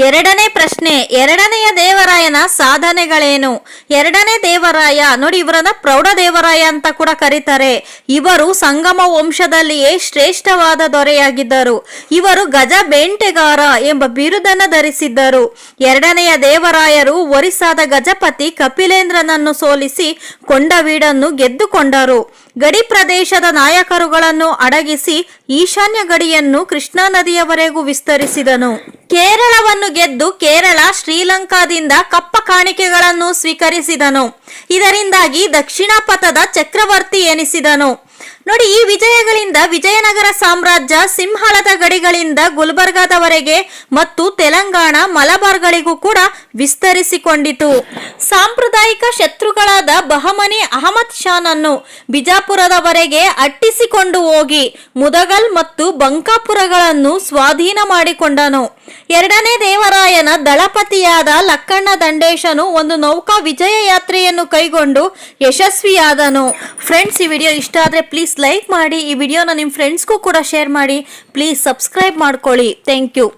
ಎರಡನೇ ಪ್ರಶ್ನೆ, ಎರಡನೆಯ ದೇವರಾಯನ ಸಾಧನೆಗಳೇನು? ಎರಡನೇ ದೇವರಾಯ ನೋಡಿ, ಇವರನ್ನ ಪ್ರೌಢ ದೇವರಾಯ ಅಂತ ಕೂಡ ಕರೀತಾರೆ. ಇವರು ಸಂಗಮ ವಂಶದಲ್ಲಿಯೇ ಶ್ರೇಷ್ಠವಾದ ದೊರೆಯಾಗಿದ್ದರು. ಇವರು ಗಜ ಬೇಟೆಗಾರ ಎಂಬ ಬಿರುದನ್ನು ಧರಿಸಿದ್ದರು. ಎರಡನೆಯ ದೇವರಾಯರು ಒರಿಸ್ಸಾದ ಗಜಪತಿ ಕಪಿಲೇಂದ್ರನನ್ನು ಸೋಲಿಸಿ ಕೊಂಡವೀಡನ್ನು ಗೆದ್ದುಕೊಂಡರು. ಗಡಿ ಪ್ರದೇಶದ ನಾಯಕರುಗಳನ್ನು ಅಡಗಿಸಿ ಈಶಾನ್ಯ ಗಡಿಯನ್ನು ಕೃಷ್ಣಾ ನದಿಯವರೆಗೂ ವಿಸ್ತರಿಸಿದನು. ಕೇರಳವನ್ನು ಗೆದ್ದು ಕೇರಳ ಶ್ರೀಲಂಕಾದಿಂದ ಕಪ್ಪ ಕಾಣಿಕೆಗಳನ್ನು ಸ್ವೀಕರಿಸಿದನು. ಇದರಿಂದಾಗಿ ದಕ್ಷಿಣ ಪಥದ ಚಕ್ರವರ್ತಿ ಎನಿಸಿದನು. ನೋಡಿ, ಈ ವಿಜಯಗಳಿಂದ ವಿಜಯನಗರ ಸಾಮ್ರಾಜ್ಯ ಸಿಂಹಳದ ಗಡಿಗಳಿಂದ ಗುಲ್ಬರ್ಗಾದವರೆಗೆ ಮತ್ತು ತೆಲಂಗಾಣ ಮಲಬಾರ್ಗಳಿಗೂ ಕೂಡ ವಿಸ್ತರಿಸಿಕೊಂಡಿತು. ಸಾಂಪ್ರದಾಯಿಕ ಶತ್ರುಗಳಾದ ಬಹಮನಿ ಅಹಮದ್ ಶಾನನ್ನು ಬಿಜಾಪುರದವರೆಗೆ ಅಟ್ಟಿಸಿಕೊಂಡು ಹೋಗಿ ಮುದಗಲ್ ಮತ್ತು ಬಂಕಾಪುರಗಳನ್ನು ಸ್ವಾಧೀನ ಮಾಡಿಕೊಂಡನು. ಎರಡನೇ ದೇವರಾಯನ ದಳಪತಿಯಾದ ಲಕ್ಕಣ್ಣ ದಂಡೇಶನು ಒಂದು ನೌಕಾ ವಿಜಯ ಯಾತ್ರೆಯನ್ನು ಕೈಗೊಂಡು ಯಶಸ್ವಿಯಾದನು. ಫ್ರೆಂಡ್ಸ್, ಈ ವಿಡಿಯೋ ಇಷ್ಟ ಆದರೆ ಪ್ಲೀಸ್ ಲೈಕ್ ಮಾಡಿ. ಈ ವಿಡಿಯೋನ ನಿಮ್ಮ ಫ್ರೆಂಡ್ಸ್ಗೂ ಕೂಡ ಶೇರ್ ಮಾಡಿ. ಪ್ಲೀಸ್ ಸಬ್ಸ್ಕ್ರೈಬ್ ಮಾಡ್ಕೊಳ್ಳಿ. Thank you.